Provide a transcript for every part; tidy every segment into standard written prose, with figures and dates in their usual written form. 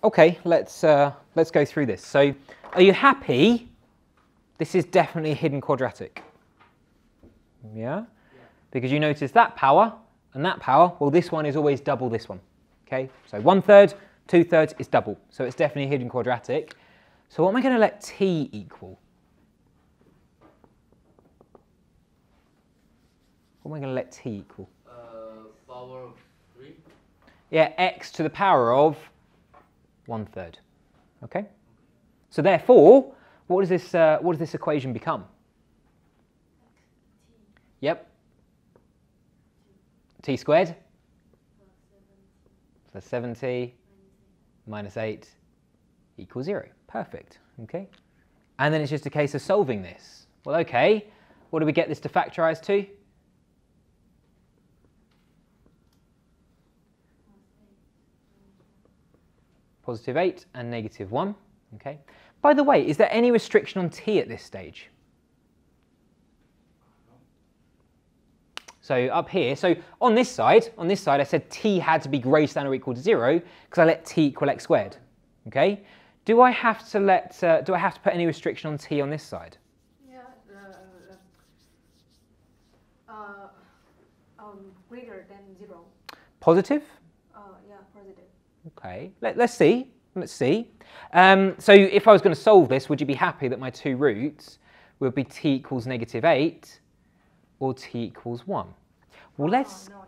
Okay, let's go through this. So, are you happy? This is definitely a hidden quadratic. Yeah? Because you notice that power and that power, well, this one is always double this one. Okay, so 1/3, 2/3 is double. So it's definitely a hidden quadratic. So what am I going to let t equal? What am I going to let t equal? Power of 3. Yeah, x to the power of 1/3. Okay. So therefore, what does this equation become? Yep. T squared. So 70 minus 8 equals 0. Perfect. Okay. And then it's just a case of solving this. Well, okay. What do we get this to factorize to? Positive 8 and negative 1. Okay. By the way, is there any restriction on t at this stage? So up here, so on this side I said t had to be greater than or equal to 0 because I let t equal x squared. Okay. Do I have to put any restriction on t on this side? Yeah. Greater than 0. Positive? Yeah, positive. Okay. Let's see. Let's see. So if I was going to solve this, would you be happy that my two roots would be t equals negative 8 or t equals 1? Well, let's... No.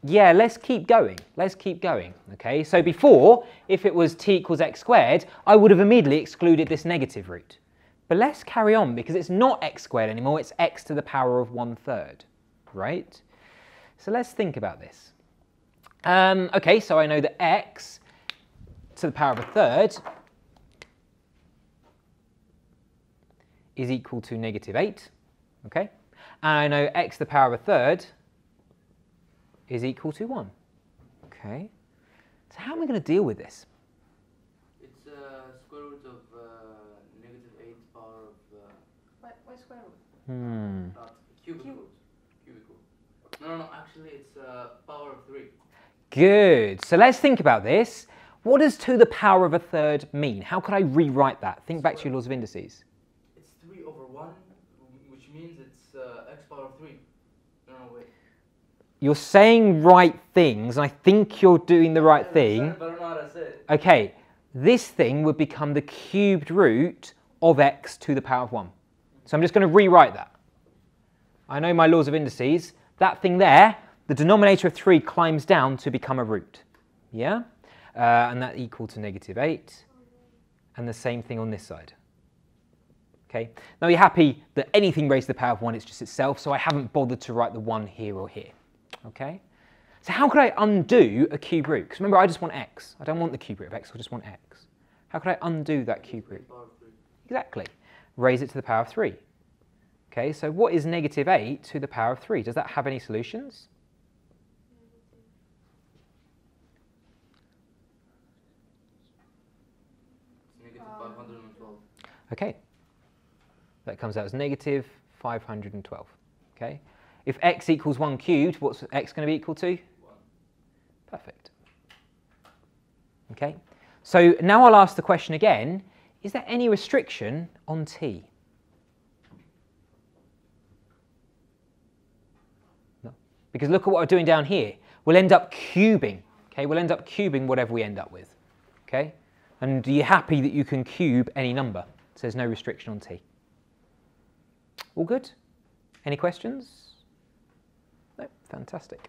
Yeah, let's keep going. Let's keep going. Okay, so before, if it was t equals x squared, I would have immediately excluded this negative root. But let's carry on because it's not x squared anymore, it's x to the power of 1/3, right? So let's think about this. Okay, so I know that x to the power of 1/3 is equal to negative 8, okay? And I know x to the power of 1/3 is equal to 1. Okay. So how am I going to deal with this? It's square root of negative 8 power of... Why square root? Cubic root. No, actually it's power of 3. Good. So let's think about this. What does to the power of 1/3 mean? How could I rewrite that? Think back to your laws of indices. It's 3 over 1, which means it's x power of 3. No, wait. You're saying right things, and I think you're doing the right thing. But I don't know how to say it. Okay, this thing would become the cubed root of x to the power of 1. So I'm just going to rewrite that. I know my laws of indices. That thing there, the denominator of 3 climbs down to become a root. Yeah? And that equal to negative 8. And the same thing on this side. Okay. Now you're happy that anything raised to the power of 1 is just itself, so I haven't bothered to write the 1 here or here. Okay. So how could I undo a cube root? Because remember, I just want x. I don't want the cube root of x, I just want x. How could I undo that cube root? Exactly. Raise it to the power of 3. Okay, so what is negative 8 to the power of 3? Does that have any solutions? It's negative 512. Okay. That comes out as negative 512. Okay. If x equals 1 cubed, what's x going to be equal to? 1. Perfect. Okay. So now I'll ask the question again. Is there any restriction on t? No. Because look at what we're doing down here. We'll end up cubing. Okay. We'll end up cubing whatever we end up with. Okay. And are you happy that you can cube any number? So there's no restriction on t. All good? Any questions? No? Fantastic.